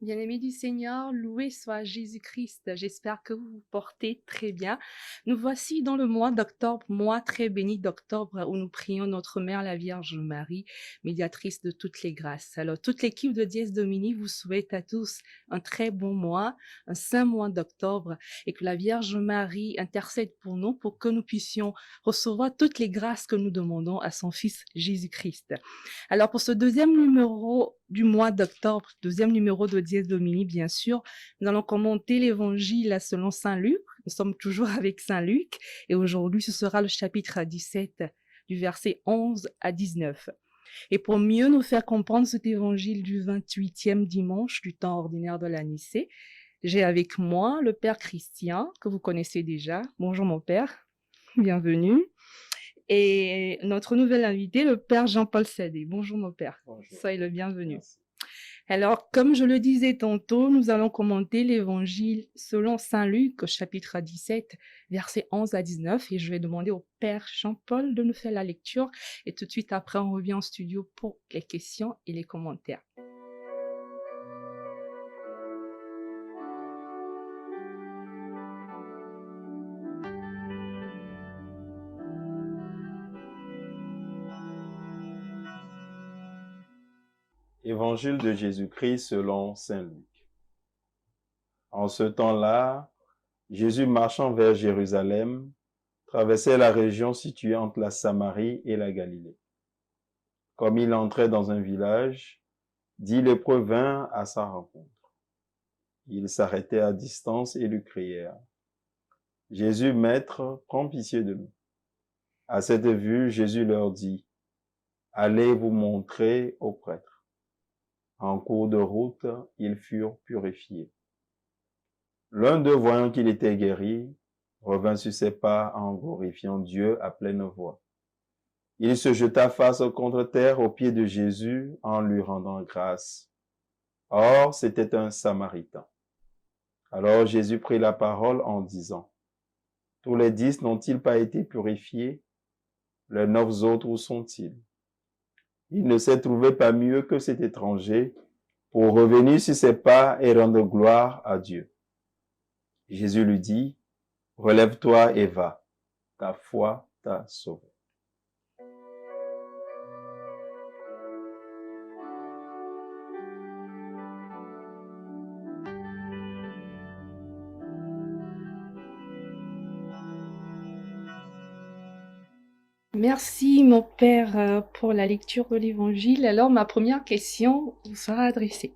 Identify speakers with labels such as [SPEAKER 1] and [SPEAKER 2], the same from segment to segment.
[SPEAKER 1] Bien-aimés du Seigneur, loué soit Jésus-Christ. J'espère que vous vous portez très bien. Nous voici dans le mois d'octobre, mois très béni d'octobre, où nous prions notre Mère, la Vierge Marie, médiatrice de toutes les grâces. Alors, toute l'équipe de Dies Domini vous souhaite à tous un très bon mois, un saint mois d'octobre, et que la Vierge Marie intercède pour nous, pour que nous puissions recevoir toutes les grâces que nous demandons à son Fils Jésus-Christ. Alors, pour ce deuxième numéro du mois d'octobre, deuxième numéro de Dies Domini, bien sûr, nous allons commenter l'évangile selon Saint Luc. Nous sommes toujours avec Saint Luc et aujourd'hui, ce sera le chapitre 17 du verset 11 à 19. Et pour mieux nous faire comprendre cet évangile du 28e dimanche du temps ordinaire de la Nicée, j'ai avec moi le Père Christian, que vous connaissez déjà. Bonjour mon Père, bienvenue. Et notre nouvel invité, le Père Jean-Paul Sadé. Bonjour mon Père,
[SPEAKER 2] Bonjour.
[SPEAKER 1] soyez le bienvenu.
[SPEAKER 2] Merci.
[SPEAKER 1] Alors, comme je le disais tantôt, nous allons commenter l'évangile selon Saint Luc, chapitre 17, versets 11 à 19, et je vais demander au Père Jean-Paul de nous faire la lecture, et tout de suite après, on revient en studio pour les questions et les commentaires.
[SPEAKER 2] Évangile de Jésus-Christ selon saint Luc. En ce temps-là, Jésus marchant vers Jérusalem, traversait la région située entre la Samarie et la Galilée. Comme il entrait dans un village, 10 lépreux vinrent à sa rencontre. Ils s'arrêtaient à distance et lui crièrent: Jésus, Maître, prends pitié de nous. À cette vue, Jésus leur dit: Allez vous montrer aux prêtres. En cours de route, ils furent purifiés. L'un d'eux, voyant qu'il était guéri, revint sur ses pas en glorifiant Dieu à pleine voix. Il se jeta face contre terre aux pieds de Jésus en lui rendant grâce. Or, c'était un Samaritain. Alors Jésus prit la parole en disant: Tous les 10 n'ont-ils pas été purifiés? Les 9 autres, où sont-ils? Il ne s'est trouvé pas mieux que cet étranger pour revenir sur ses pas et rendre gloire à Dieu. Jésus lui dit: Relève-toi et va, ta foi t'a sauvé.
[SPEAKER 1] Merci mon Père pour la lecture de l'évangile. Alors, ma première question vous sera adressée.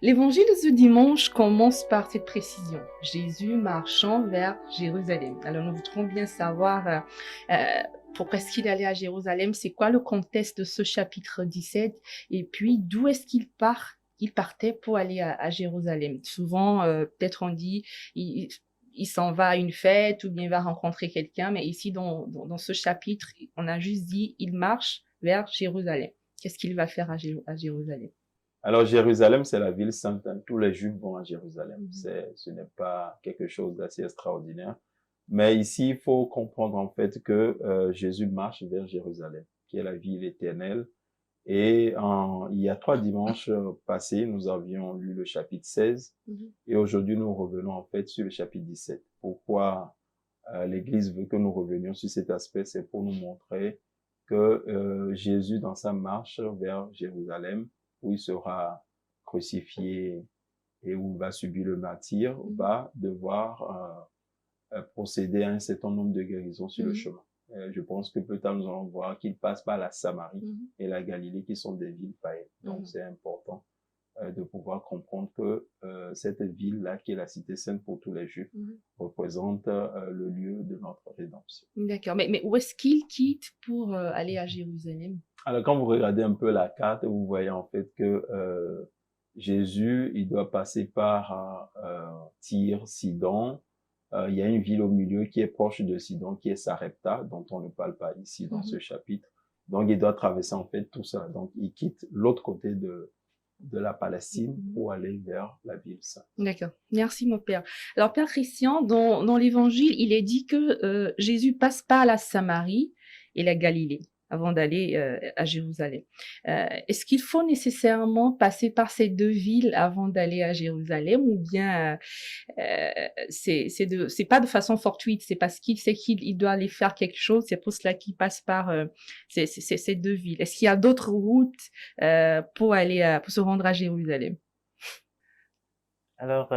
[SPEAKER 1] L'évangile de ce dimanche commence par cette précision: Jésus marchant vers Jérusalem. Alors nous voudrons bien savoir pourquoi est-ce qu'il allait à Jérusalem, c'est quoi le contexte de ce chapitre 17, et puis d'où est-ce qu'il part, il partait pour aller à Jérusalem. Souvent, peut-être on dit, il s'en va à une fête ou bien il va rencontrer quelqu'un, mais ici dans ce chapitre, on a juste dit, il marche vers Jérusalem. Qu'est-ce qu'il va faire à Jérusalem?
[SPEAKER 2] Alors Jérusalem, c'est la ville sainte. Tous les Juifs vont à Jérusalem. Ce n'est pas quelque chose d'assez extraordinaire. Mais ici, il faut comprendre en fait que Jésus marche vers Jérusalem, qui est la ville éternelle. Et il y a 3 dimanches passés, nous avions lu le chapitre 16. Et aujourd'hui, nous revenons en fait sur le chapitre 17. Pourquoi l'Église veut que nous revenions sur cet aspect? C'est pour nous montrer que Jésus, dans sa marche vers Jérusalem, où il sera crucifié et où il va subir le martyre, va devoir procéder à un certain nombre de guérisons sur le chemin. Je pense que plus tard, nous allons voir qu'il passe par la Samarie et la Galilée, qui sont des villes païennes. Donc, c'est important de pouvoir comprendre que cette ville-là, qui est la cité sainte pour tous les Juifs, représente le lieu de notre rédemption.
[SPEAKER 1] D'accord, mais où est-ce qu'il quitte pour aller à Jérusalem?
[SPEAKER 2] Alors, quand vous regardez un peu la carte, vous voyez en fait que Jésus, il doit passer par Tyr, Sidon. Il y a une ville au milieu qui est proche de Sidon, qui est Sarepta, dont on ne parle pas ici dans ce chapitre. Donc, il doit traverser en fait tout ça. Donc, il quitte l'autre côté de la Palestine pour aller vers la ville sainte.
[SPEAKER 1] D'accord, merci mon Père. Alors Père Christian, dans l'évangile, il est dit que Jésus passe par la Samarie et la Galilée. avant d'aller à Jérusalem. Est-ce qu'il faut nécessairement passer par ces deux villes avant d'aller à Jérusalem ou bien c'est pas de façon fortuite, c'est parce qu'il sait qu'il doit aller faire quelque chose, c'est pour cela qu'il passe par ces deux villes. Est-ce qu'il y a d'autres routes pour aller pour se rendre à Jérusalem?
[SPEAKER 3] Alors,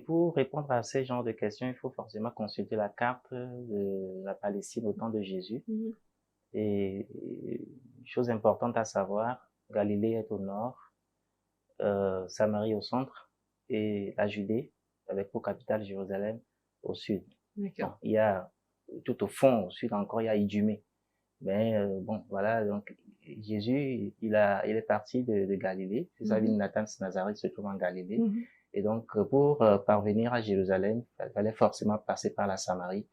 [SPEAKER 3] pour répondre à ce genre de questions, il faut forcément consulter la carte de la Palestine au temps de Jésus.
[SPEAKER 1] Mhm.
[SPEAKER 3] Et chose importante à savoir, Galilée est au nord, Samarie au centre et la Judée, avec pour capitale Jérusalem, au sud.
[SPEAKER 1] D'accord.
[SPEAKER 3] Bon, il y a tout au fond, au sud encore, il y a Idumée. Mais bon, voilà, donc Jésus, il est parti de Galilée. Sa ville natale, Nazareth, se trouve en Galilée.
[SPEAKER 1] Mhm.
[SPEAKER 3] Et donc, pour parvenir à Jérusalem, il fallait forcément passer par la Samarie,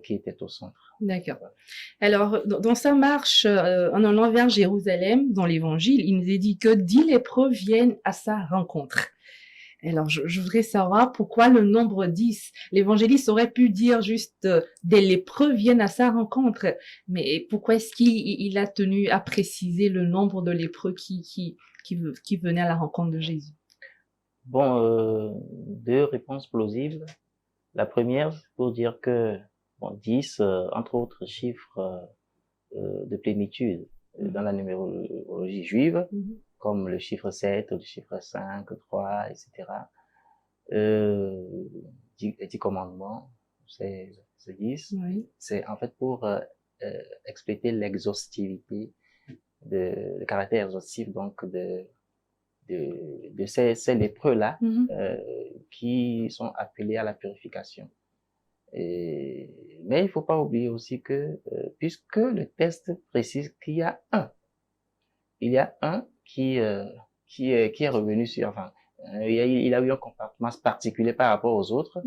[SPEAKER 3] qui était au centre.
[SPEAKER 1] D'accord. Alors, dans sa marche en allant vers Jérusalem, dans l'Évangile, il nous est dit que 10 lépreux viennent à sa rencontre. Alors, je voudrais savoir pourquoi le nombre 10. L'évangéliste aurait pu dire juste des lépreux viennent à sa rencontre. Mais pourquoi est-ce qu'il a tenu à préciser le nombre de lépreux qui venaient à la rencontre de Jésus?
[SPEAKER 3] Bon, deux réponses plausibles. La première, pour dire que, bon, 10, entre autres chiffres de plénitude dans la numérologie juive, comme le chiffre 7, le chiffre 5, 3, etc. 10 commandements, c'est 10.
[SPEAKER 1] Oui.
[SPEAKER 3] C'est en fait pour expliquer l'exhaustivité, le caractère exhaustif donc de ces lépreux-là qui sont appelés à la purification. Mais il faut pas oublier aussi que, puisque le texte précise qu'il y a un qui est revenu sur, enfin, il a eu un comportement particulier par rapport aux autres.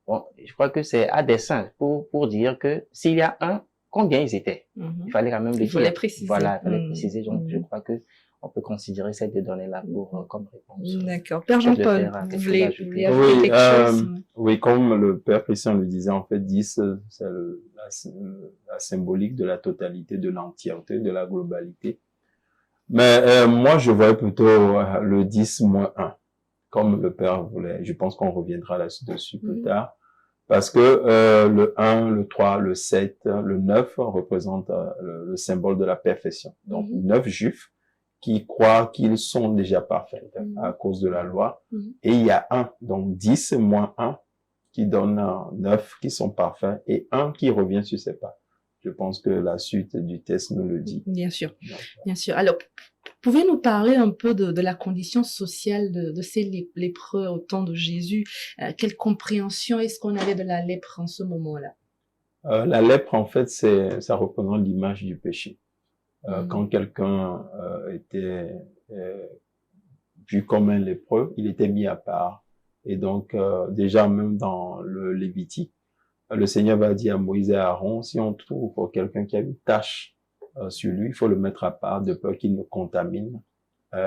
[SPEAKER 3] Bon, je crois que c'est à dessein pour dire que s'il y a un, combien ils étaient. Il fallait quand même le dire.
[SPEAKER 1] Il fallait préciser.
[SPEAKER 3] Voilà, il fallait préciser. Donc, je crois que on peut considérer ces deux données-là pour comme réponse.
[SPEAKER 1] D'accord. Père Jean-Paul, vous voulez ajouter
[SPEAKER 2] oui,
[SPEAKER 1] quelque chose?
[SPEAKER 2] Oui, comme le Père Christian le disait, en fait, 10, c'est la symbolique de la totalité, de l'entièreté, de la globalité. Mais moi, je voyais plutôt le 10 moins 1, comme le Père voulait. Je pense qu'on reviendra là-dessus plus tard. Parce que le 1, le 3, le 7, le 9 représentent le symbole de la perfection. Donc, 9 juifs qui croient qu'ils sont déjà parfaits à cause de la loi. Et il y a 1, donc 10 moins 1, qui donne 9 qui sont parfaits et 1 qui revient sur ses pas. Je pense que la suite du texte nous le dit.
[SPEAKER 1] Bien sûr, bien sûr. Alors, pouvez-nous nous parler un peu de la condition sociale de ces lépreux au temps de Jésus? Quelle compréhension est-ce qu'on avait de la lèpre en ce moment-là?
[SPEAKER 2] La lèpre, en fait, ça représente l'image du péché. Quand quelqu'un était vu comme un lépreux, il était mis à part. Et donc, déjà même dans le Lévitique, le Seigneur va dire à Moïse et à Aaron, si on trouve quelqu'un qui a une tache sur lui, il faut le mettre à part de peur qu'il ne contamine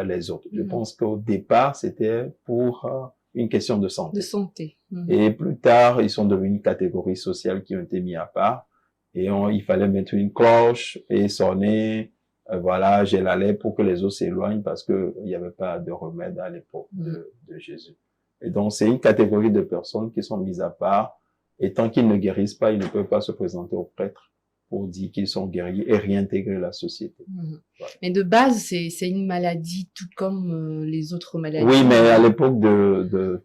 [SPEAKER 2] les autres. Je pense qu'au départ, c'était pour une question de santé.
[SPEAKER 1] De santé.
[SPEAKER 2] Et plus tard, ils sont devenus une catégorie sociale qui ont été mis à part. Et il fallait mettre une cloche et sonner, voilà, j'ai la lèpre pour que les autres s'éloignent parce que il n'y avait pas de remède à l'époque de Jésus. Et donc, c'est une catégorie de personnes qui sont mises à part. Et tant qu'ils ne guérissent pas, ils ne peuvent pas se présenter au prêtre pour dire qu'ils sont guéris et réintégrer la société.
[SPEAKER 1] Voilà. Mais de base, c'est une maladie tout comme les autres maladies.
[SPEAKER 2] Oui, mais à l'époque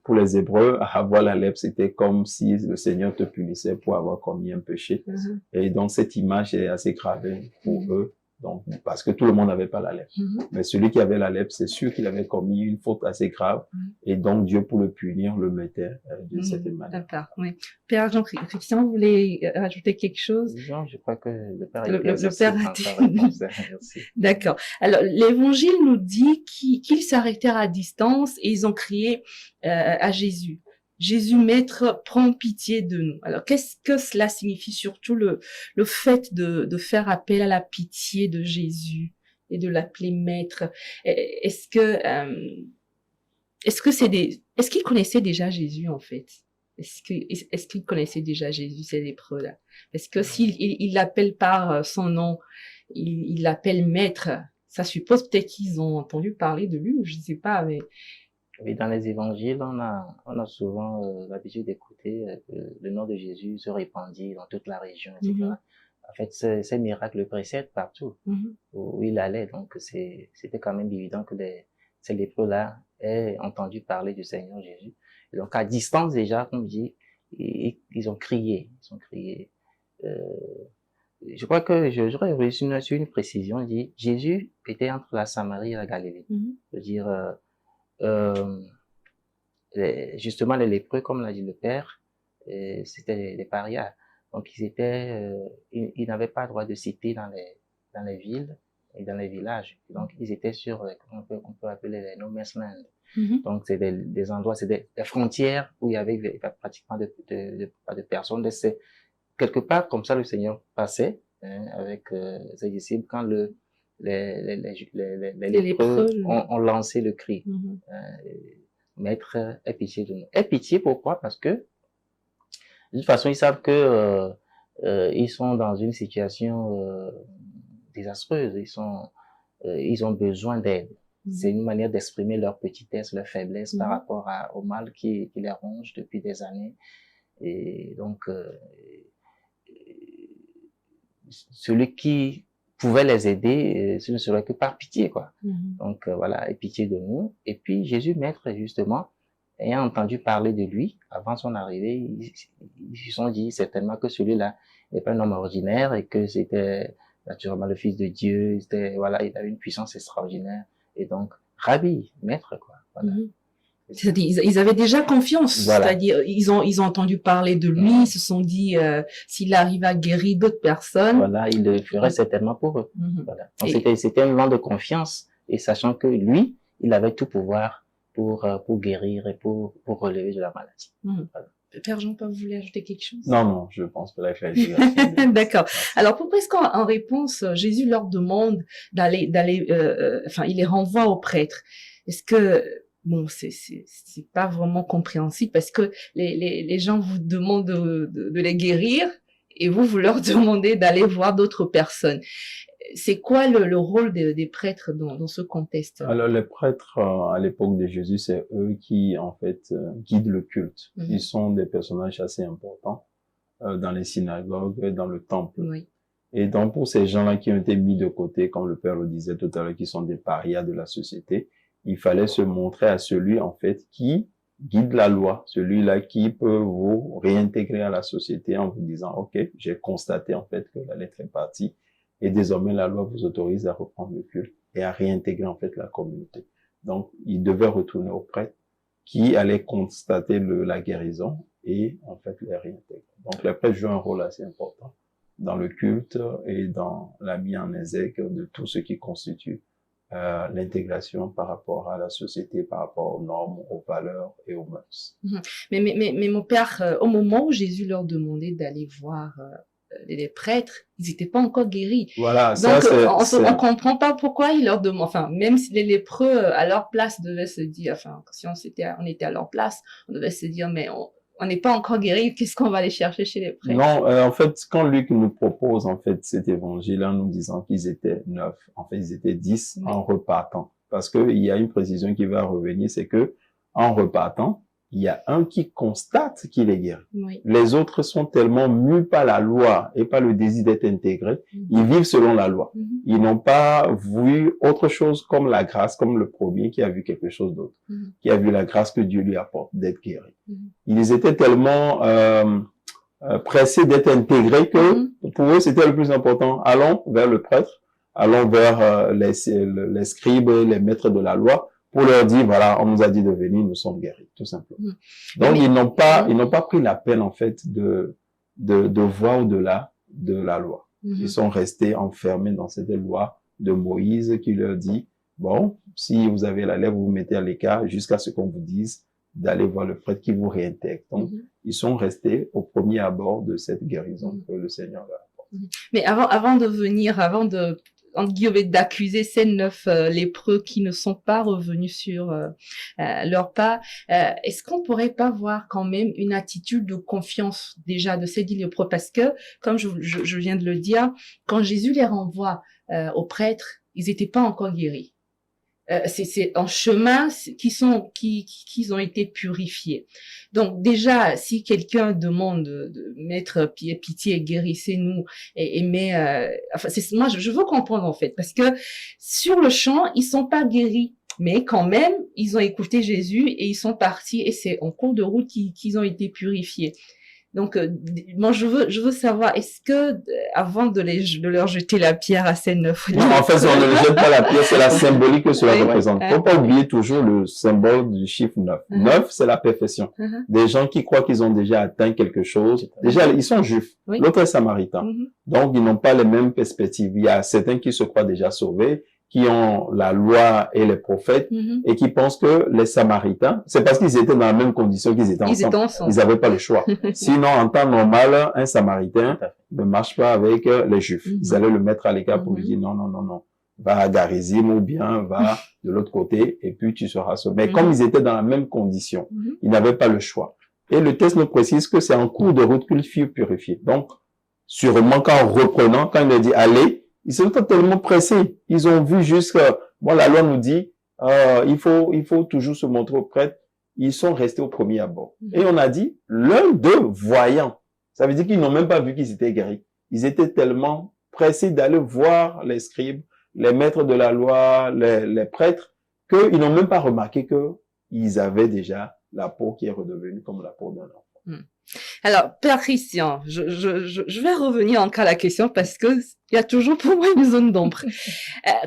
[SPEAKER 2] pour les Hébreux, avoir la lèpre, c'était comme si le Seigneur te punissait pour avoir commis un péché. Et donc, cette image est assez gravée pour eux. Donc, parce que tout le monde n'avait pas la lèpre. Mais celui qui avait la lèpre, c'est sûr qu'il avait commis une faute assez grave. Et donc, Dieu, pour le punir, le mettait d'une certaine manière.
[SPEAKER 1] D'accord, oui. Père Jean-Christian, vous voulez rajouter quelque chose?
[SPEAKER 3] Non, je crois que le Père
[SPEAKER 1] a dit. D'accord. Alors, l'Évangile nous dit qu'ils s'arrêtèrent à distance et ils ont crié à Jésus. Jésus, Maître, prends pitié de nous. Alors, qu'est-ce que cela signifie, surtout le fait de faire appel à la pitié de Jésus et de l'appeler Maître? Est-ce qu'ils connaissaient déjà Jésus, en fait? Est-ce qu'ils connaissaient déjà Jésus, ces lépreux-là? Parce que s'il l'appelle par son nom, il l'appelle maître, ça suppose peut-être qu'ils ont entendu parler de lui, ou je ne sais pas, mais...
[SPEAKER 3] Oui, dans les évangiles, on a souvent l'habitude d'écouter que le nom de Jésus se répandit dans toute la région, etc. En fait, ces miracles le précèdent partout où il allait. Donc, c'était quand même évident que ces lépreux-là aient entendu parler du Seigneur Jésus. Et donc, à distance déjà, comme je dis, ils ont crié. Ils ont crié. Je crois que j'aurais réussi sur une précision. On dit, Jésus était entre la Samarie et la Galilée. C'est-à-dire, justement, les lépreux, comme l'a dit le Père, c'était des parias. Donc, ils n'avaient pas le droit de citer dans les villes et dans les villages. Donc, ils étaient sur, on peut appeler les no man's land. Donc, c'est des endroits, c'est des frontières où il y avait pratiquement pas de personnes. C'est quelque part comme ça le Seigneur passait avec ses disciples quand les lépreux ont lancé le cri. Maître, aie pitié de nous. Aie pitié, pourquoi? Parce que de toute façon, ils savent que ils sont dans une situation désastreuse. Ils ont besoin d'aide. C'est une manière d'exprimer leur petitesse, leur faiblesse par rapport au mal qui les ronge depuis des années. Et donc, celui qui pouvait les aider, ce ne serait que par pitié, quoi. Donc, voilà, aie pitié de nous. Et puis, Jésus, maître, justement, ayant entendu parler de lui, avant son arrivée, ils se sont dit certainement que celui-là n'est pas un homme ordinaire et que c'était naturellement le Fils de Dieu. Voilà, il avait une puissance extraordinaire. Et donc, Rabbi, maître, quoi. Voilà.
[SPEAKER 1] C'est-à-dire, ils avaient déjà confiance. Voilà. C'est-à-dire, ils ont entendu parler de lui, ils se sont dit, s'il arrive à guérir d'autres personnes.
[SPEAKER 3] Voilà, il le ferait certainement pour eux. Voilà. Donc, c'était un moment de confiance, et sachant que lui, il avait tout pouvoir pour guérir et pour relever de la maladie.
[SPEAKER 1] Voilà. Père Jean-Paul, vous voulez ajouter quelque chose?
[SPEAKER 2] Non, je pense que la clarté.
[SPEAKER 1] D'accord. Alors, pourquoi est-ce qu'en réponse, Jésus leur demande d'aller, enfin, il les renvoie aux prêtres? Est-ce que, bon, c'est pas vraiment compréhensible parce que les gens vous demandent de les guérir et vous leur demandez d'aller voir d'autres personnes. C'est quoi le rôle des prêtres dans ce contexte?
[SPEAKER 2] Alors, les prêtres, à l'époque de Jésus, c'est eux qui, en fait, guident le culte. Ils sont des personnages assez importants dans les synagogues, dans le temple.
[SPEAKER 1] Oui.
[SPEAKER 2] Et donc, pour ces gens-là qui ont été mis de côté, comme le Père le disait tout à l'heure, qui sont des parias de la société, il fallait se montrer à celui, en fait, qui guide la loi, celui-là qui peut vous réintégrer à la société en vous disant, OK, j'ai constaté, en fait, que la lettre est partie. Et désormais, la loi vous autorise à reprendre le culte et à réintégrer en fait la communauté. Donc, il devait retourner au prêtre qui allait constater la guérison et en fait les réintégrer. Donc, les prêtres jouent un rôle assez important dans le culte et dans la mise en exergue de tout ce qui constitue l'intégration par rapport à la société, par rapport aux normes, aux valeurs et aux mœurs.
[SPEAKER 1] Mais mon père, au moment où Jésus leur demandait d'aller voir les prêtres, ils n'étaient pas encore guéris.
[SPEAKER 2] Voilà,
[SPEAKER 1] donc on comprend pas pourquoi ils leur demandent. Enfin, même si les lépreux à leur place devaient se dire, enfin, si on était à leur place, on devait se dire, mais on n'est pas encore guéris, qu'est-ce qu'on va aller chercher chez les prêtres?
[SPEAKER 2] Non, en fait, quand Luc nous propose en fait cet évangile en nous disant qu'ils étaient 9, en fait ils étaient 10 en repartant, parce que il y a une précision qui va revenir, c'est que en repartant, il y a un qui constate qu'il est guéri. Les autres sont tellement mus par la loi et par le désir d'être intégrés, ils vivent selon la loi. Ils n'ont pas vu autre chose comme la grâce, comme le premier qui a vu quelque chose d'autre, qui a vu la grâce que Dieu lui apporte d'être guéri. Ils étaient tellement pressés d'être intégrés que pour eux c'était le plus important. Allons vers le prêtre, allons vers les scribes, les maîtres de la loi, pour leur dire, voilà, on nous a dit de venir, nous sommes guéris, tout simplement. Donc, ils n'ont pas pris la peine, en fait, de voir au-delà de la loi. Ils sont restés enfermés dans cette loi de Moïse qui leur dit, bon, si vous avez la lèvre, vous vous mettez à l'écart jusqu'à ce qu'on vous dise d'aller voir le prêtre qui vous réintègre. Donc, ils sont restés au premier abord de cette guérison que le Seigneur leur apporte.
[SPEAKER 1] Mais avant de entre guillemets, d'accuser ces 9 lépreux qui ne sont pas revenus sur leur pas. Est-ce qu'on pourrait pas voir quand même une attitude de confiance déjà de ces 10 lépreux? Parce que, comme je viens de le dire, quand Jésus les renvoie aux prêtres, ils n'étaient pas encore guéris. C'est en chemin qu'ils ont été purifiés. Donc déjà, si quelqu'un demande de mettre pitié et guérissez-nous enfin moi je veux comprendre en fait, parce que sur le champ ils sont pas guéris, mais quand même ils ont écouté Jésus et ils sont partis et c'est en cours de route qu'ils ont été purifiés. Donc, moi, je veux savoir, est-ce que, avant de leur jeter la pierre à ces 9
[SPEAKER 2] Non, en fait, on ne le jette pas la pierre, c'est la symbolique que cela
[SPEAKER 1] Oui.
[SPEAKER 2] représente. Faut pas oublier toujours le symbole du chiffre 9. 9, c'est la perfection. Des gens qui croient qu'ils ont déjà atteint quelque chose. Déjà, ils sont juifs.
[SPEAKER 1] Oui.
[SPEAKER 2] L'autre est samaritain. Donc, ils n'ont pas les mêmes perspectives. Il y a certains qui se croient déjà sauvés, qui ont la loi et les prophètes, et qui pensent que les Samaritains, c'est parce qu'ils étaient dans la même condition qu'ils étaient ensemble. Ils n'avaient pas le choix. Sinon, en temps normal, un Samaritain ne marche pas avec les Juifs. Ils allaient le mettre à l'écart pour lui dire non, non, non, non. Va à Garizim ou bien va de l'autre côté et puis tu seras sauvé. Mais comme ils étaient dans la même condition, ils n'avaient pas le choix. Et le texte nous précise que c'est en cours de route qu'ils furent purifiés. Donc, sûrement qu'en reprenant, quand il leur dit allez, ils sont tellement pressés. Ils ont vu jusqu'à, bon, la loi nous dit, il faut toujours se montrer au prêtre. Ils sont restés au premier abord. Et on a dit, l'un d'eux voyant. Ça veut dire qu'ils n'ont même pas vu qu'ils étaient guéris. Ils étaient tellement pressés d'aller voir les scribes, les maîtres de la loi, les prêtres, qu'ils n'ont même pas remarqué qu'ils avaient déjà la peau qui est redevenue comme la peau d'un enfant.
[SPEAKER 1] Alors, Père Christian, je vais revenir encore à la question parce que il y a toujours pour moi une zone d'ombre.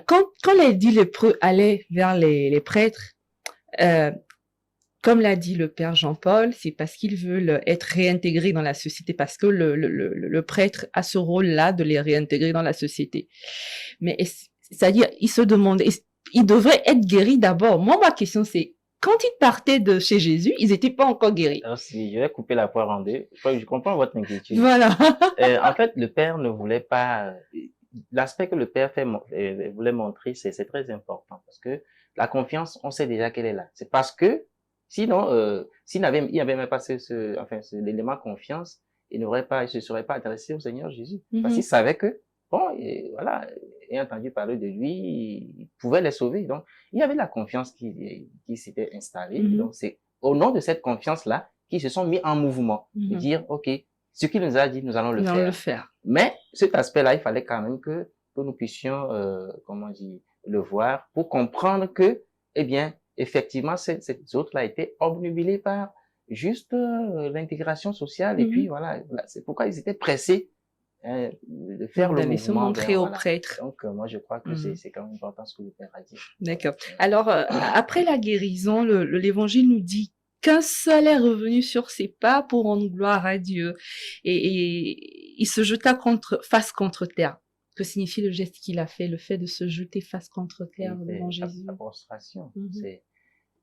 [SPEAKER 1] Quand les 10 lépreux allaient vers les prêtres, comme l'a dit le Père Jean-Paul, c'est parce qu'ils veulent être réintégrés dans la société, parce que le prêtre a ce rôle-là de les réintégrer dans la société. Mais c'est-à-dire, ils se demandent, ils devraient être guéris d'abord. Moi, ma question, c'est, quand ils partaient de chez Jésus, ils n'étaient pas encore guéris.
[SPEAKER 3] Alors, si je vais couper la poire en deux, je comprends votre inquiétude.
[SPEAKER 1] Voilà.
[SPEAKER 3] En fait, le Père ne voulait pas... L'aspect que le Père voulait montrer, c'est très important, parce que la confiance, on sait déjà qu'elle est là. C'est parce que, sinon, il n'avait même pas l'élément confiance, il ne se serait pas adressé au Seigneur Jésus. Parce qu'il savait que, bon, et voilà, ayant entendu parler de lui, il pouvait les sauver. Donc, il y avait la confiance qui s'était installée. Donc, c'est au nom de cette confiance-là qu'ils se sont mis en mouvement. De dire, OK, ce qu'il nous a dit, nous allons le faire. Mais cet aspect-là, il fallait quand même que nous puissions, le voir pour comprendre que, eh bien, effectivement, ces autres-là étaient obnubilés par juste l'intégration sociale. Et puis, voilà, c'est pourquoi ils étaient pressés de faire le mouvement.
[SPEAKER 1] Se montrer au prêtre.
[SPEAKER 3] Donc, moi, je crois que c'est quand même important ce que le Père a dit.
[SPEAKER 1] D'accord. Alors, après la guérison, l'Évangile nous dit qu'un seul est revenu sur ses pas pour rendre gloire à Dieu. Et il se jeta face contre terre. Que signifie le geste qu'il a fait, le fait de se jeter face contre terre devant Jésus?
[SPEAKER 3] La prostration.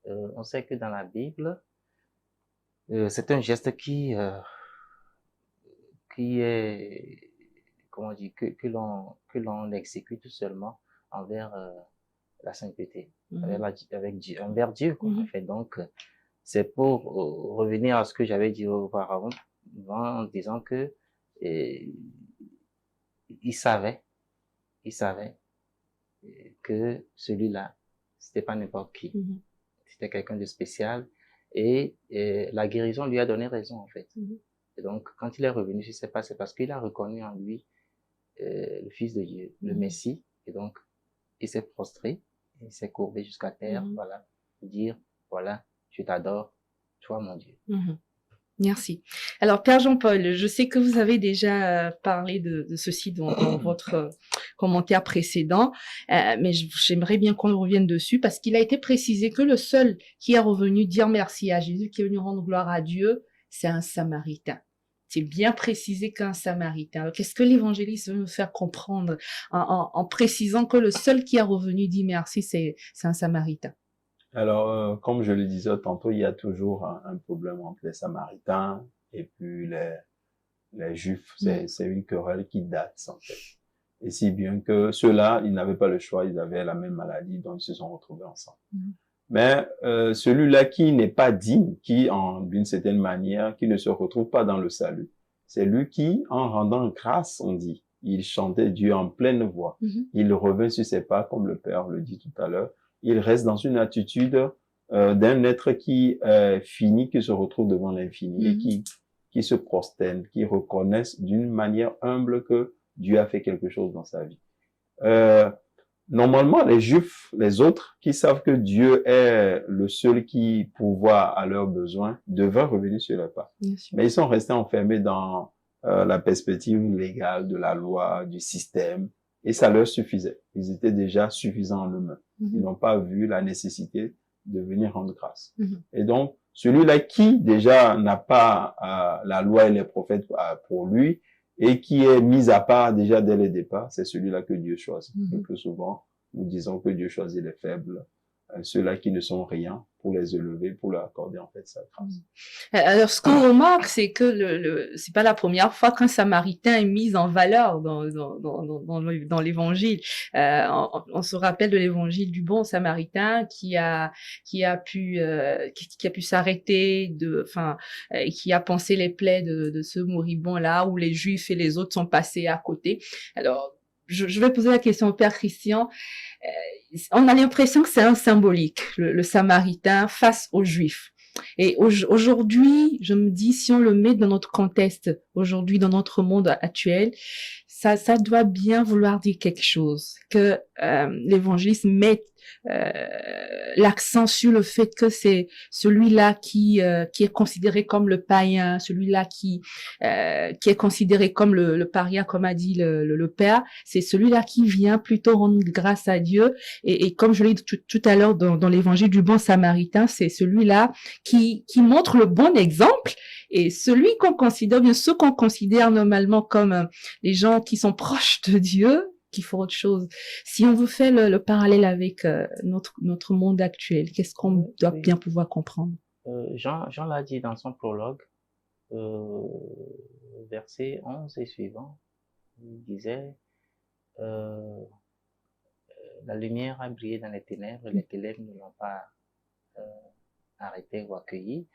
[SPEAKER 3] On sait que dans la Bible, c'est un geste qui est, comment dire, que l'on exécute seulement envers la sainteté, envers Dieu, quoi, en fait. Donc, c'est pour revenir à ce que j'avais dit auparavant, en disant que il savait que celui-là, c'était pas n'importe qui. C'était quelqu'un de spécial et la guérison lui a donné raison, en fait. Et donc, quand il est revenu, je sais pas, c'est parce qu'il a reconnu en lui le Fils de Dieu, le Messie. Et donc, il s'est prostré, il s'est courbé jusqu'à terre, voilà, pour dire, voilà, je t'adore, toi mon Dieu.
[SPEAKER 1] Merci. Alors, Père Jean-Paul, je sais que vous avez déjà parlé de ceci dans votre commentaire précédent, mais j'aimerais bien qu'on revienne dessus parce qu'il a été précisé que le seul qui est revenu dire merci à Jésus, qui est venu rendre gloire à Dieu, c'est un Samaritain. C'est bien précisé qu'un Samaritain. Alors, qu'est-ce que l'évangéliste veut nous faire comprendre en précisant que le seul qui est revenu dire merci, c'est un Samaritain?
[SPEAKER 2] Alors, comme je le disais tantôt, il y a toujours un problème entre les Samaritains et puis les Juifs. C'est une querelle qui date, en fait. Et si bien que ceux-là, ils n'avaient pas le choix, ils avaient la même maladie, donc ils se sont retrouvés ensemble. Mais celui-là qui n'est pas digne, qui, d'une certaine manière, qui ne se retrouve pas dans le salut, c'est lui qui, en rendant grâce, on dit, il chantait Dieu en pleine voix. Il revint sur ses pas, comme le Père le dit tout à l'heure. Il reste dans une attitude d'un être qui fini, qui se retrouve devant l'infini et qui se prosterne, qui reconnaisse d'une manière humble que Dieu a fait quelque chose dans sa vie. Normalement, les Juifs, les autres, qui savent que Dieu est le seul qui pourvoit à leurs besoins, devaient revenir sur leurs pas. Mais ils sont restés enfermés dans la perspective légale de la loi, du système, et ça leur suffisait. Ils étaient déjà suffisants en eux-mêmes. Ils n'ont pas vu la nécessité de venir rendre grâce. Et donc, celui-là qui déjà n'a pas la loi et les prophètes pour lui, et qui est mis à part déjà dès le départ, c'est celui-là que Dieu choisit. Le plus souvent, nous disons que Dieu choisit les faibles, ceux-là qui ne sont rien, pour les élever, pour leur accorder en fait sa grâce.
[SPEAKER 1] Alors, ce qu'on remarque, c'est que c'est pas la première fois qu'un Samaritain est mis en valeur dans l'évangile. On se rappelle de l'évangile du bon Samaritain qui a pu s'arrêter qui a pansé les plaies de ce moribond là où les Juifs et les autres sont passés à côté. Alors, je vais poser la question au Père Christian. On a l'impression que c'est un symbolique, le Samaritain face aux Juifs. Et aujourd'hui, je me dis, si on le met dans notre contexte, aujourd'hui, dans notre monde actuel, ça doit bien vouloir dire quelque chose, que l'évangéliste met l'accent sur le fait que c'est celui-là qui est considéré comme le païen, celui-là qui est considéré comme le paria, comme a dit le Père, c'est celui-là qui vient plutôt rendre grâce à Dieu. Et comme je l'ai dit tout à l'heure dans l'évangile du bon Samaritain, c'est celui-là qui montre le bon exemple. Et celui qu'on considère, bien ceux qu'on considère normalement comme les gens qui sont proches de Dieu, qui font autre chose. Si on veut faire le parallèle avec notre monde actuel, qu'est-ce qu'on doit bien pouvoir comprendre?
[SPEAKER 3] Jean l'a dit dans son prologue, verset 11 et suivant, il disait la lumière a brillé dans les ténèbres, et les ténèbres ne l'ont pas arrêté ou accueilli.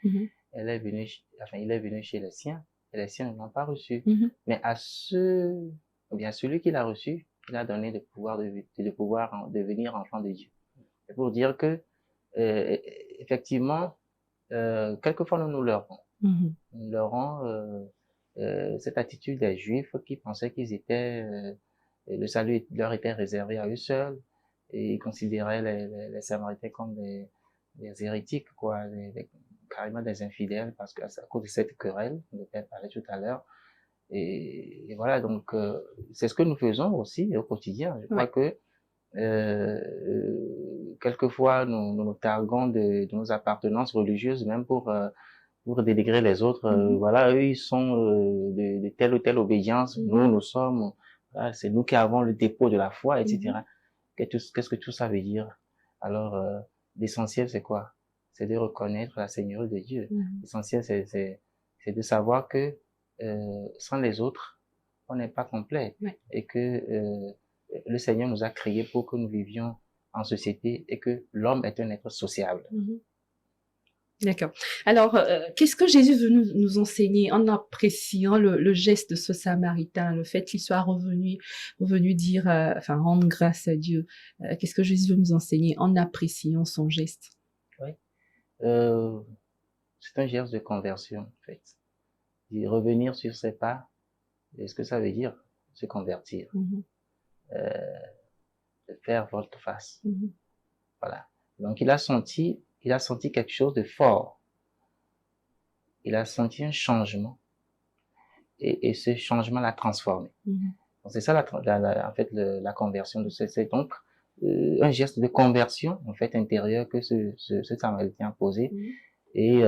[SPEAKER 3] Il est venu chez les siens, et les siens ne l'ont pas reçu. Mais à celui qui l'a reçu, il a donné le pouvoir de devenir enfant de Dieu. C'est pour dire que, effectivement, quelquefois nous leurrons. Nous leurrons cette attitude des Juifs qui pensaient le salut leur était réservé à eux seuls, et ils considéraient les Samaritains comme des hérétiques, quoi, carrément des infidèles, parce qu'à cause de cette querelle, dont on parlait tout à l'heure. Et voilà, donc c'est ce que nous faisons aussi au quotidien. Je crois que quelquefois nous targuons de nos appartenances religieuses, même pour dénigrer les autres. Voilà, eux ils sont de telle ou telle obédience, nous sommes, voilà, c'est nous qui avons le dépôt de la foi, etc. Qu'est-ce que tout ça veut dire? Alors l'essentiel c'est quoi? C'est de reconnaître la Seigneurie de Dieu. L'essentiel c'est de savoir que sans les autres, on n'est pas complet, et que le Seigneur nous a créés pour que nous vivions en société et que l'homme est un être sociable.
[SPEAKER 1] D'accord. Alors, qu'est-ce que Jésus veut nous enseigner en appréciant le geste de ce Samaritain, le fait qu'il soit revenu dire, rendre grâce à Dieu. Qu'est-ce que Jésus veut nous enseigner en appréciant son geste?
[SPEAKER 3] Oui. C'est un geste de conversion, en fait. Et revenir sur ses pas, est-ce que ça veut dire se convertir, faire volte-face. Voilà. Donc il a senti quelque chose de fort. Il a senti un changement, et ce changement l'a transformé. Donc c'est ça en fait la conversion de c'est donc un geste de conversion en fait intérieur que ce Samaritain a posé, et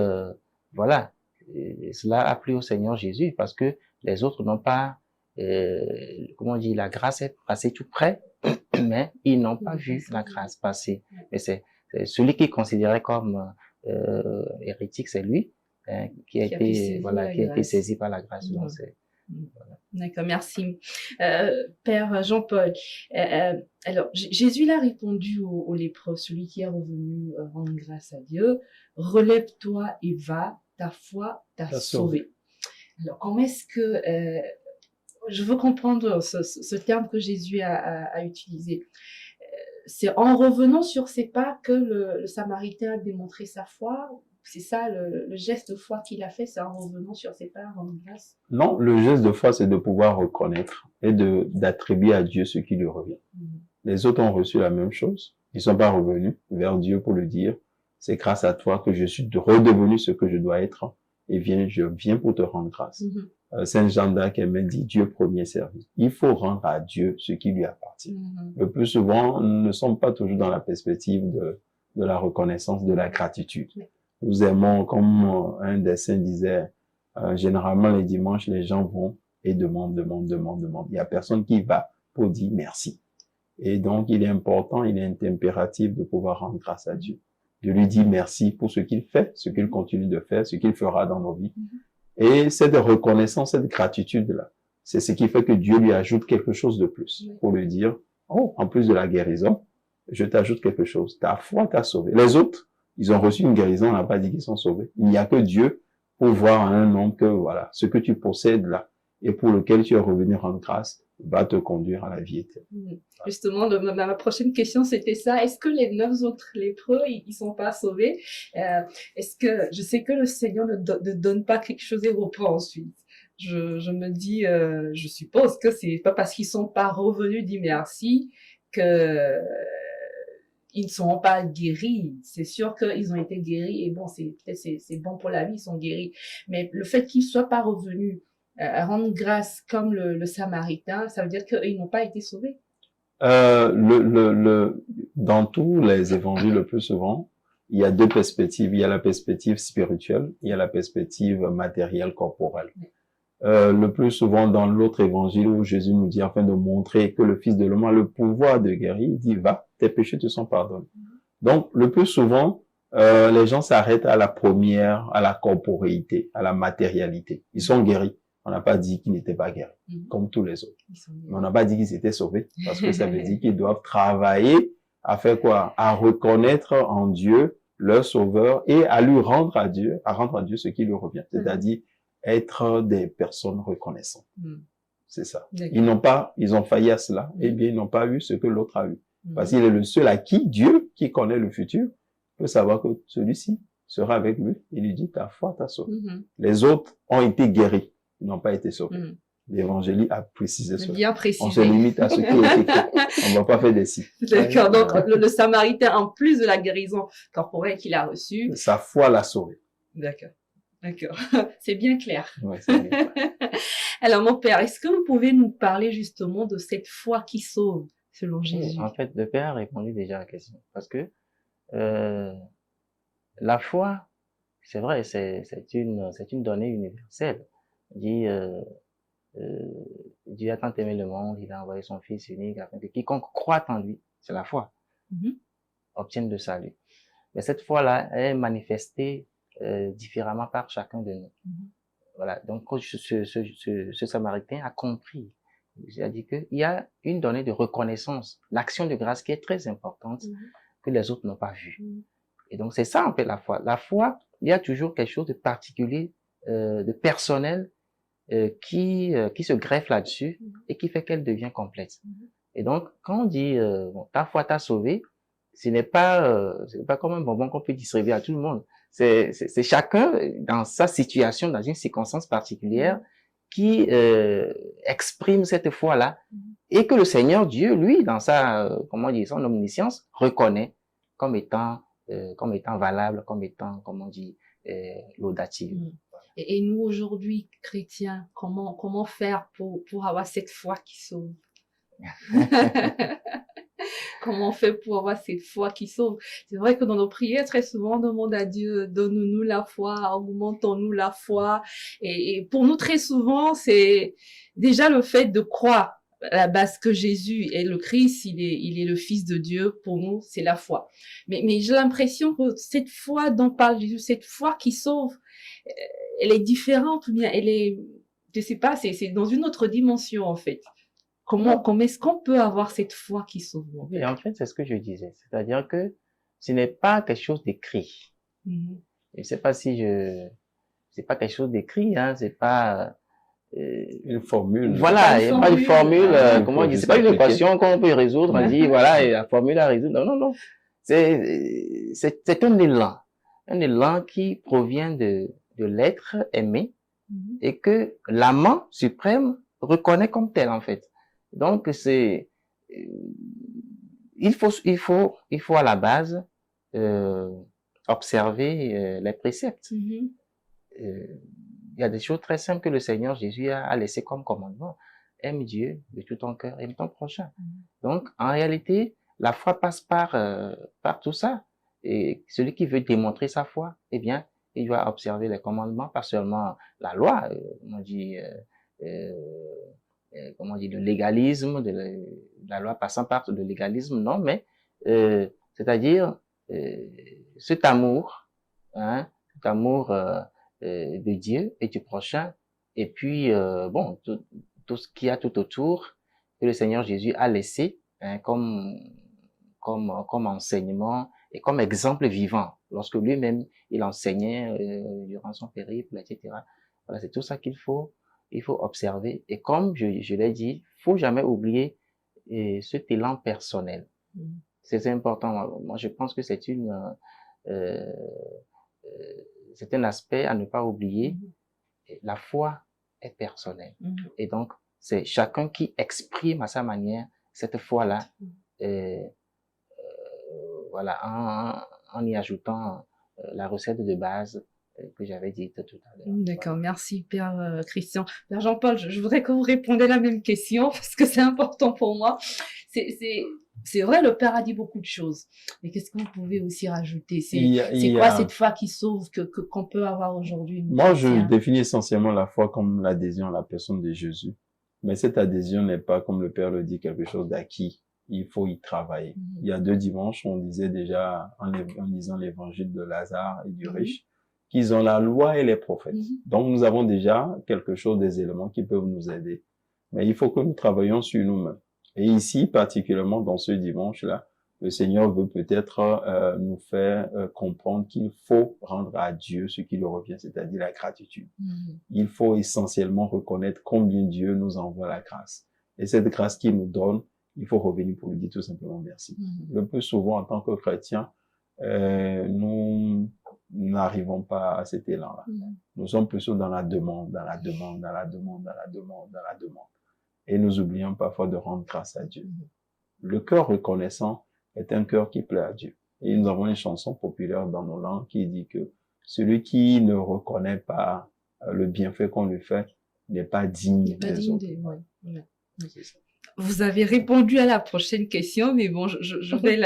[SPEAKER 3] voilà. Et cela a plu au Seigneur Jésus, parce que les autres n'ont pas, comment on dit, la grâce est passée tout près, mais ils n'ont pas vu la grâce passer. Mais c'est celui qui est considéré comme hérétique, c'est lui qui a été saisi par la grâce. Donc
[SPEAKER 1] D'accord, merci. Père Jean-Paul, alors Jésus l'a répondu au lépreux, celui qui est revenu rendre grâce à Dieu, relève-toi et va, ta foi t'a
[SPEAKER 2] T'a
[SPEAKER 1] sauvé. Alors, comment est-ce que, je veux comprendre ce terme que Jésus a utilisé. C'est en revenant sur ses pas que le Samaritain a démontré sa foi. C'est ça, le geste de foi qu'il a fait, c'est en revenant sur ses pas, rendre grâce.
[SPEAKER 2] Non, le geste de foi, c'est de pouvoir reconnaître et d'attribuer à Dieu ce qui lui revient. Les autres ont reçu la même chose. Ils sont pas revenus vers Dieu pour lui dire, c'est grâce à toi que je suis redevenu ce que je dois être et je viens pour te rendre grâce. Saint Jean d'Arc aimait dit Dieu premier servi. Il faut rendre à Dieu ce qui lui appartient. Le plus souvent, nous ne sommes pas toujours dans la perspective de la reconnaissance, de la gratitude. Nous aimons, comme un des saints disait, généralement les dimanches, les gens vont et demandent. Il y a personne qui va pour dire merci. Et donc, il est important, il est impératif de pouvoir rendre grâce à Dieu, de lui dire merci pour ce qu'il fait, ce qu'il continue de faire, ce qu'il fera dans nos vies. Et cette reconnaissance, cette gratitude-là, c'est ce qui fait que Dieu lui ajoute quelque chose de plus pour lui dire, oh, en plus de la guérison, je t'ajoute quelque chose. Ta foi t'a sauvé. Les autres, ils ont reçu une guérison, on n'a pas dit qu'ils sont sauvés. Il n'y a que Dieu pour voir à un homme que, voilà, ce que tu possèdes là et pour lequel tu es revenu rendre grâce va te conduire à la vie éternelle.
[SPEAKER 1] Justement, ma prochaine question, c'était ça. Est-ce que les 9 autres lépreux, ils sont pas sauvés? Est-ce que, je sais que le Seigneur ne donne pas quelque chose et reprend ensuite. Je me dis, je suppose que c'est pas parce qu'ils sont pas revenus dire merci que ils ne seront pas guéris. C'est sûr qu'ils ont été guéris et bon, c'est bon pour la vie, ils sont guéris. Mais le fait qu'ils soient pas revenus rendre grâce comme le Samaritain, ça veut dire qu'ils n'ont pas été sauvés.
[SPEAKER 2] Dans tous les évangiles, le plus souvent, il y a deux perspectives. Il y a la perspective spirituelle, il y a la perspective matérielle, corporelle. Le plus souvent, dans l'autre évangile où Jésus nous dit, afin de montrer que le Fils de l'homme a le pouvoir de guérir, il dit, va, tes péchés te sont pardonnés. Donc, le plus souvent, les gens s'arrêtent à la première, à la corporéité, à la matérialité. Ils sont guéris. On n'a pas dit qu'ils n'étaient pas guéris, comme tous les autres. Mais on n'a pas dit qu'ils étaient sauvés, parce que ça veut dire qu'ils doivent travailler à faire quoi? À reconnaître en Dieu leur sauveur et à lui rendre à Dieu ce qui lui revient. C'est-à-dire être des personnes reconnaissantes. C'est ça. Ils ont failli à cela, eh bien, ils n'ont pas eu ce que l'autre a eu. Parce qu'il est le seul à qui Dieu, qui connaît le futur, peut savoir que celui-ci sera avec lui. Il lui dit, ta foi t'a sauvé. Les autres ont été guéris. Ils n'ont pas été sauvés. L'évangile a précisé cela.
[SPEAKER 1] Bien précisé.
[SPEAKER 2] On se limite à ce qui est écrit. On ne va pas faire des si.
[SPEAKER 1] D'accord. Donc, le Samaritain, en plus de la guérison corporelle qu'il a reçue,
[SPEAKER 2] sa foi l'a sauvé.
[SPEAKER 1] D'accord. D'accord. C'est bien clair.
[SPEAKER 2] Ouais, c'est bien clair.
[SPEAKER 1] Alors, mon père, est-ce que vous pouvez nous parler justement de cette foi qui sauve, selon Jésus?
[SPEAKER 3] En fait, le père a répondu déjà à la question. Parce que la foi, c'est vrai, c'est une donnée universelle. Dit Dieu a tant aimé le monde, il a envoyé son Fils unique afin que quiconque croit en lui, c'est la foi, obtienne le salut. Mais cette foi-là est manifestée différemment par chacun de nous. Voilà. Donc, ce Samaritain a compris. Il a dit qu'il y a une donnée de reconnaissance, l'action de grâce qui est très importante que les autres n'ont pas vue. Et donc, c'est ça, en fait, la foi. La foi, il y a toujours quelque chose de particulier, de personnel, qui se greffe là-dessus et qui fait qu'elle devient complète. Et donc, quand on dit bon, ta foi t'a sauvé, ce n'est pas comme un bonbon qu'on peut distribuer à tout le monde. C'est chacun dans sa situation, dans une circonstance particulière, qui exprime cette foi-là et que le Seigneur Dieu, lui, dans sa comment dire, son omniscience, reconnaît comme étant valable, comme étant, comment on dit, laudative.
[SPEAKER 1] Et nous, aujourd'hui, chrétiens, comment faire pour avoir cette foi qui sauve? Comment on fait pour avoir cette foi qui sauve? C'est vrai que dans nos prières, très souvent, on demande à Dieu, donne-nous la foi, augmentons-nous la foi. Et pour nous, très souvent, c'est déjà le fait de croire à la base que Jésus est le Christ, il est le Fils de Dieu. Pour nous, c'est la foi. Mais j'ai l'impression que cette foi dont parle Jésus, cette foi qui sauve, elle est différente, ou bien je sais pas, c'est dans une autre dimension, en fait. Comment est-ce qu'on peut avoir cette foi qui sauve, en
[SPEAKER 3] Et
[SPEAKER 1] fait?
[SPEAKER 3] en fait, c'est ce que je disais. C'est-à-dire que ce n'est pas quelque chose d'écrit.
[SPEAKER 1] Mhm.
[SPEAKER 3] Je sais pas si c'est pas quelque chose d'écrit, hein, c'est pas,
[SPEAKER 2] Une formule.
[SPEAKER 1] C'est pas
[SPEAKER 3] voilà,
[SPEAKER 1] une
[SPEAKER 3] il n'y a pas de
[SPEAKER 1] formule.
[SPEAKER 3] formule,
[SPEAKER 2] Il
[SPEAKER 3] comment
[SPEAKER 2] faut
[SPEAKER 3] on dit, c'est
[SPEAKER 2] juste
[SPEAKER 3] pas une
[SPEAKER 2] appliquer.
[SPEAKER 3] équation qu'on peut résoudre, on dit, voilà, et la formule à résoudre. Non, non, non. C'est un élan qui provient de l'être aimé
[SPEAKER 1] Mhm.
[SPEAKER 3] et que l'amant suprême reconnaît comme tel, en fait. Donc, euh, il faut à la base, euh, observer, les préceptes.
[SPEAKER 1] Mhm.
[SPEAKER 3] Il y a des choses très simples que le Seigneur Jésus a laissé comme commandement. Aime Dieu de tout ton cœur, aime ton prochain. Donc, en réalité, la foi passe par tout ça. Et celui qui veut démontrer sa foi, eh bien, il doit observer les commandements, pas seulement la loi, on dit, comment on dit, le légalisme, la loi passant par le légalisme, non, mais c'est-à-dire cet amour, hein, cet amour de Dieu et du prochain, et puis bon, tout ce qu'il y a tout autour que le Seigneur Jésus a laissé, hein, comme enseignement et comme exemple vivant, lorsque lui-même il enseignait durant son périple, etc. Voilà, c'est tout ça il faut observer. Et comme je l'ai dit, faut jamais oublier cet élan personnel. C'est important. Moi, je pense que euh, c'est un aspect à ne pas oublier. La foi est personnelle. Et donc, c'est chacun qui exprime à sa manière cette foi-là, voilà, en y ajoutant la recette de base que j'avais dite tout à l'heure.
[SPEAKER 1] D'accord, merci Père Christian. Père Jean-Paul, je voudrais que vous répondiez la même question parce que c'est important pour moi. C'est vrai, le Père a dit beaucoup de choses, mais qu'est-ce que vous pouvez aussi rajouter? C'est quoi cette foi qui sauve qu'on peut avoir aujourd'hui, nous
[SPEAKER 2] Moi, je
[SPEAKER 1] chrétiens?
[SPEAKER 2] définis essentiellement la foi comme l'adhésion à la personne de Jésus. Mais cette adhésion n'est pas, comme le Père le dit, quelque chose d'acquis. Il faut y travailler. Il y a 2 dimanches, on disait déjà, en lisant l'évangile de Lazare et du riche, qu'ils ont la loi et les prophètes. Donc, nous avons déjà quelque chose, des éléments qui peuvent nous aider. Mais il faut que nous travaillions sur nous-mêmes. Et ici, particulièrement dans ce dimanche-là, le Seigneur veut peut-être nous faire comprendre qu'il faut rendre à Dieu ce qui lui revient, c'est-à-dire la gratitude. Il faut essentiellement reconnaître combien Dieu nous envoie la grâce. Et cette grâce qu'il nous donne, il faut revenir pour lui dire tout simplement merci. Le plus souvent, en tant que chrétiens, nous n'arrivons pas à cet élan-là. Nous sommes plutôt dans la demande, dans la demande, dans la demande, dans la demande, dans la demande. Et nous oublions parfois de rendre grâce à Dieu. Le cœur reconnaissant est un cœur qui plaît à Dieu. Et nous avons une chanson populaire dans nos langues qui dit que celui qui ne reconnaît pas le bienfait qu'on lui fait n'est pas digne des autres.
[SPEAKER 1] Ouais. Vous avez répondu à la prochaine question, mais bon, je vais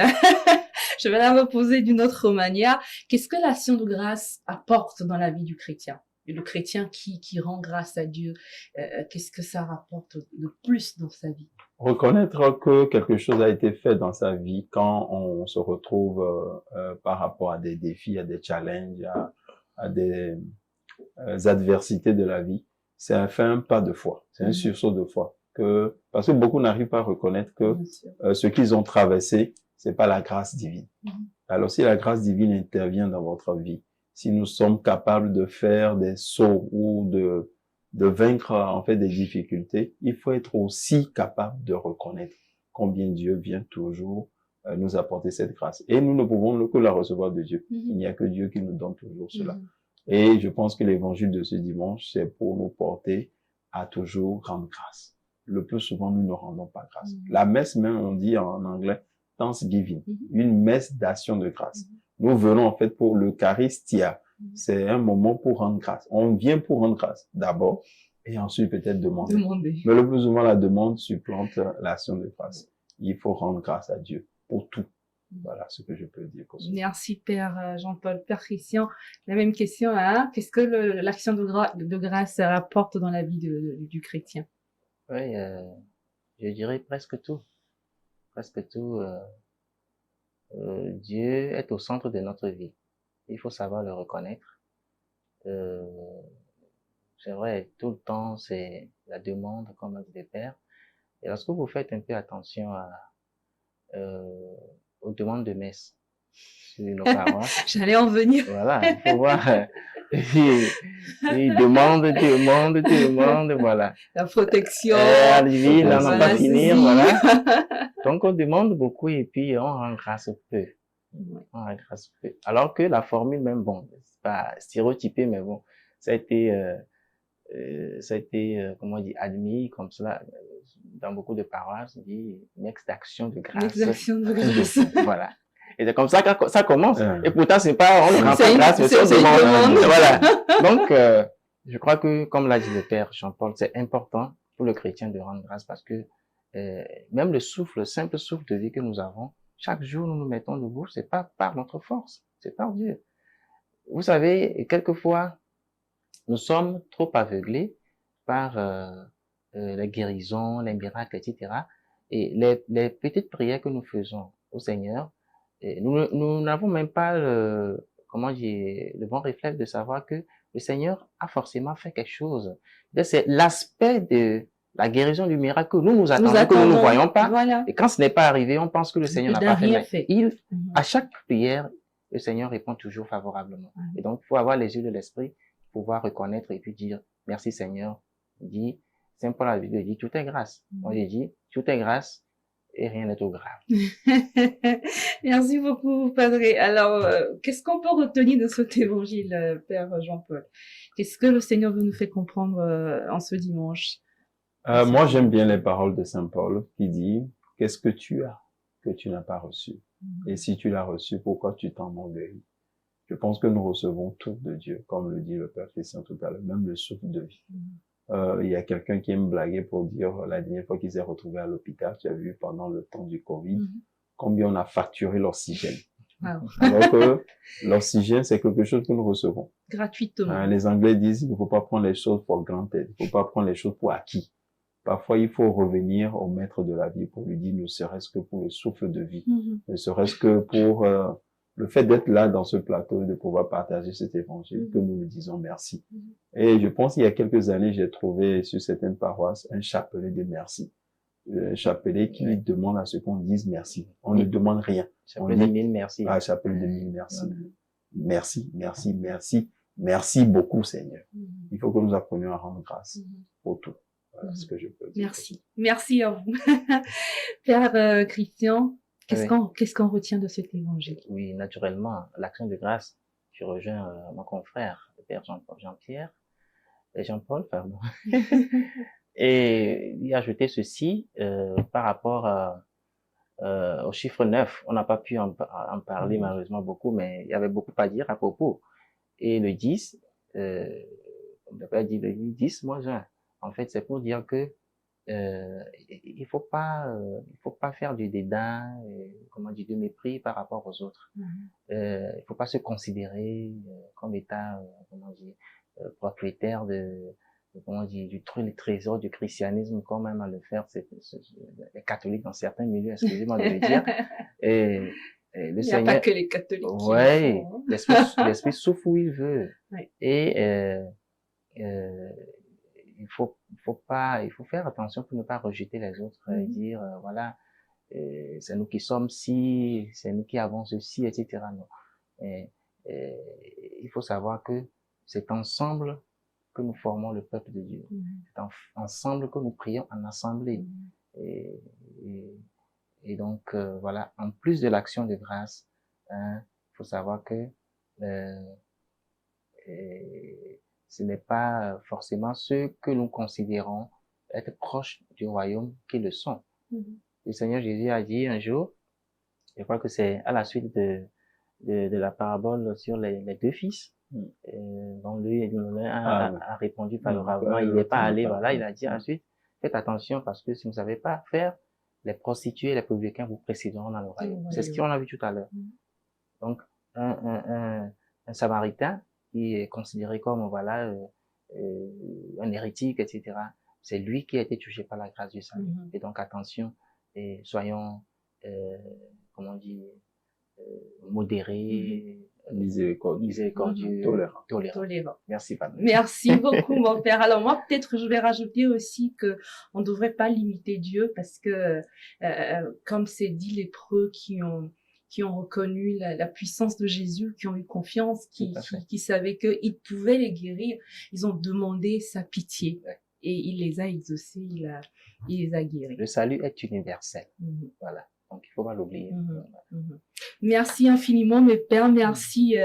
[SPEAKER 1] je vais la reposer d'une autre manière. Qu'est-ce que l'action de grâce apporte dans la vie du chrétien? Et le chrétien qui rend grâce à Dieu, qu'est-ce que ça rapporte de plus dans sa vie?
[SPEAKER 2] Reconnaître que quelque chose a été fait dans sa vie quand on se retrouve par rapport à des défis, à des challenges, à des adversités de la vie, c'est un pas de foi, c'est un sursaut de foi. Parce que beaucoup n'arrivent pas à reconnaître que ce qu'ils ont traversé, c'est pas la grâce divine. Alors si la grâce divine intervient dans votre vie, si nous sommes capables de faire des sauts ou de vaincre en fait des difficultés, il faut être aussi capable de reconnaître combien Dieu vient toujours nous apporter cette grâce. Et nous ne pouvons que la recevoir de Dieu. Il n'y a que Dieu qui nous donne toujours cela. Et je pense que l'évangile de ce dimanche, c'est pour nous porter à toujours rendre grâce. Le plus souvent, nous ne rendons pas grâce. La messe même, on dit en anglais, thanksgiving, une messe d'action de grâce. Nous venons en fait pour l'Eucharistia. C'est un moment pour rendre grâce. On vient pour rendre grâce d'abord et ensuite peut-être demander. Mais le plus souvent, la demande supplante l'action de grâce. Il faut rendre grâce à Dieu pour tout. Voilà ce que je peux dire.
[SPEAKER 1] Merci Père Jean-Paul. Père Christian, la même question, hein? Qu'est-ce que l'action de grâce apporte dans la vie du chrétien?
[SPEAKER 3] Oui, je dirais presque tout. Presque tout. Dieu est au centre de notre vie. Il faut savoir le reconnaître. c'est vrai, tout le temps, c'est la demande, comme dit le Père. Et lorsque vous faites un peu attention euh, aux demandes de messe sur nos paroisses,
[SPEAKER 1] J'allais en venir.
[SPEAKER 3] voilà, il faut voir, ils demandent, voilà.
[SPEAKER 1] La protection,
[SPEAKER 3] Divine, à n'en pas
[SPEAKER 1] voilà
[SPEAKER 3] finir,
[SPEAKER 1] ceci.
[SPEAKER 3] voilà. Donc, on demande beaucoup et puis on rend grâce peu.
[SPEAKER 1] Ouais.
[SPEAKER 3] On rend grâce peu. Alors que la formule même, bon, c'est pas stéréotypé, mais bon, ça a été, comment on dit, admis comme cela dans beaucoup de paroisses, on dit une ex d'action de grâce.
[SPEAKER 1] L'exaction de grâce.
[SPEAKER 3] Voilà. Et c'est comme ça que ça commence.
[SPEAKER 2] Ah.
[SPEAKER 3] Et pourtant, c'est pas, on ne rend
[SPEAKER 1] C'est
[SPEAKER 3] pas
[SPEAKER 1] une-
[SPEAKER 3] grâce, mais
[SPEAKER 1] c'est-
[SPEAKER 3] on
[SPEAKER 1] c'est une
[SPEAKER 3] demande.
[SPEAKER 1] demande.
[SPEAKER 3] Voilà. Donc, je crois que, comme l'a dit le Père Jean-Paul, c'est important pour le chrétien de rendre grâce parce que même le simple souffle de vie que nous avons, chaque jour nous nous mettons debout, c'est pas par notre force, c'est par Dieu. Vous savez, quelquefois, nous sommes trop aveuglés par les guérisons, les miracles, etc. Et les petites prières que nous faisons au Seigneur, nous n'avons même pas le bon réflexe de savoir que le Seigneur a forcément fait quelque chose. C'est l'aspect de la guérison du miracle que nous attendons, que nous ne voyons pas.
[SPEAKER 1] Voilà.
[SPEAKER 3] Et quand ce n'est pas arrivé, on pense que le Seigneur n'a pas fait. Mais à chaque prière, le Seigneur répond toujours favorablement. Et donc, il faut avoir les yeux de l'esprit, pouvoir reconnaître et puis dire, merci Seigneur. Il dit, Saint Paul a dit, tout est grâce. On lui dit, tout est grâce et rien n'est trop grave.
[SPEAKER 1] Merci beaucoup, Padre. Alors, qu'est-ce qu'on peut retenir de cet évangile, Père Jean-Paul? Qu'est-ce que le Seigneur veut nous faire comprendre en ce dimanche?
[SPEAKER 2] Moi, j'aime bien les paroles de Saint Paul qui dit, qu'est-ce que tu as que tu n'as pas reçu? Et si tu l'as reçu, pourquoi tu t'enorgueillis? Je pense que nous recevons tout de Dieu, comme le dit le Père Christian tout à l'heure, même le souffle de vie. Il y a quelqu'un qui aime blaguer pour dire, la dernière fois qu'il s'est retrouvé à l'hôpital, tu as vu pendant le temps du Covid, combien on a facturé l'oxygène.
[SPEAKER 1] Wow.
[SPEAKER 2] Alors que l'oxygène, c'est quelque chose que nous recevons.
[SPEAKER 1] Gratuitement.
[SPEAKER 2] Les Anglais disent qu'il ne faut pas prendre les choses pour granted, il ne faut pas prendre les choses pour acquis. Parfois, il faut revenir au maître de la vie pour lui dire, ne serait-ce que pour le souffle de vie, ne serait-ce que pour le fait d'être là dans ce plateau et de pouvoir partager cet évangile, que nous lui disons merci. Et je pense qu'il y a quelques années, j'ai trouvé sur certaines paroisses un chapelet de merci. Un chapelet qui demande à ce qu'on dise merci. On ne demande rien.
[SPEAKER 3] Chapelet de mille merci.
[SPEAKER 2] Ah, chapelet de mille merci. Merci, merci, merci. Merci beaucoup, Seigneur. Il faut que nous apprenions à rendre grâce pour tout. Voilà ce que je peux dire.
[SPEAKER 1] Merci. Merci à vous. Père Christian, qu'est-ce qu'on retient de cet évangile?
[SPEAKER 3] Oui, naturellement, l'action de grâce. Je rejoins mon confrère, le Père Jean-Pierre et Jean-Paul, pardon. Et il a ajouté ceci par rapport au chiffre 9. On n'a pas pu en parler malheureusement beaucoup, mais il y avait beaucoup à dire à propos. Et le 10, on n'a pas dit le 10 moins 1. En fait, c'est pour dire que il faut pas faire du dédain, comment dire, du mépris par rapport aux autres. Il faut pas se considérer comme état, comment dire, propriétaire comment dire, du trésor du christianisme, comme même à le faire les catholiques dans certains milieux, excusez-moi de le dire. Et le Seigneur.
[SPEAKER 1] Il n'y a pas que les catholiques.
[SPEAKER 3] Ouais, l'esprit souffle où il veut. Ouais. Et il faut faire attention pour ne pas rejeter les autres et dire voilà, c'est nous qui sommes ci, c'est nous qui avons ceci, etc. Non. Il faut savoir que c'est ensemble que nous formons le peuple de Dieu. C'est ensemble que nous prions en assemblée. Et donc voilà, en plus de l'action de grâce, il faut savoir que ce n'est pas forcément ceux que nous considérons être proches du royaume qui le sont. Le Seigneur Jésus a dit un jour, je crois que c'est à la suite de la parabole sur les deux fils, dont l'un a répondu favorablement, il n'est pas allé, voilà, il a dit ensuite, faites attention parce que si vous ne savez pas faire, les prostituées et les publicains vous précéderont dans le royaume. C'est ce qu'on a vu tout à l'heure. Donc, un Samaritain qui est considéré comme, voilà, un hérétique, etc. C'est lui qui a été touché par la grâce du salut. Et donc, attention, et soyons, comment dire, modérés,
[SPEAKER 2] miséricordieux,
[SPEAKER 3] miséricordieux,
[SPEAKER 2] tolérant.
[SPEAKER 1] Tolérant.
[SPEAKER 3] Merci, Pamela.
[SPEAKER 1] Merci beaucoup, mon père. Alors moi, peut-être, je vais rajouter aussi que on ne devrait pas limiter Dieu parce que, comme c'est dit, les preux qui ont reconnu la puissance de Jésus, qui ont eu confiance,
[SPEAKER 3] Tout à fait.
[SPEAKER 1] qui savaient qu'il pouvait les guérir, ils ont demandé sa pitié.
[SPEAKER 3] Ouais.
[SPEAKER 1] Et il les a exaucés, il les a guéris.
[SPEAKER 3] Le salut est universel.
[SPEAKER 1] Mhm.
[SPEAKER 3] Voilà. Donc, il faut pas l'oublier.
[SPEAKER 1] Mhm. Mhm. Merci infiniment, mes pères. Merci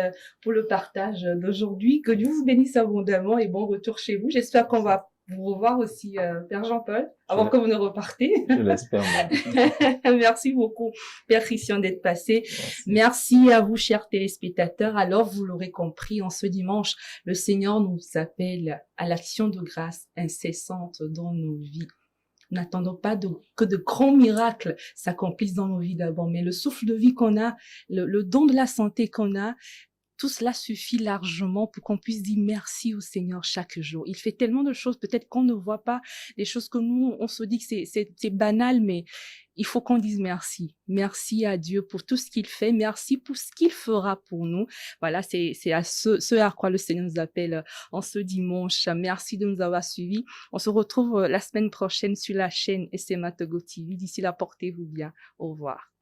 [SPEAKER 1] pour le partage d'aujourd'hui. Que Dieu vous bénisse abondamment et bon retour chez vous. J'espère qu'on va vous revoir aussi, Père Jean-Paul, avant que vous ne repartez.
[SPEAKER 2] Je l'espère, moi.
[SPEAKER 1] Merci beaucoup, Père Christian, d'être passé.
[SPEAKER 3] Merci.
[SPEAKER 1] Merci à vous, chers téléspectateurs. Alors, vous l'aurez compris, en ce dimanche, le Seigneur nous appelle à l'action de grâce incessante dans nos vies. N'attendons pas que de grands miracles s'accomplissent dans nos vies d'abord, mais le souffle de vie qu'on a, le don de la santé qu'on a, tout cela suffit largement pour qu'on puisse dire merci au Seigneur chaque jour. Il fait tellement de choses, peut-être qu'on ne voit pas, des choses que nous, on se dit que c'est banal, mais il faut qu'on dise merci. Merci à Dieu pour tout ce qu'il fait. Merci pour ce qu'il fera pour nous. Voilà, c'est à ce à quoi le Seigneur nous appelle en ce dimanche. Merci de nous avoir suivis. On se retrouve la semaine prochaine sur la chaîne SMA Togo TV. D'ici là, portez-vous bien. Au revoir.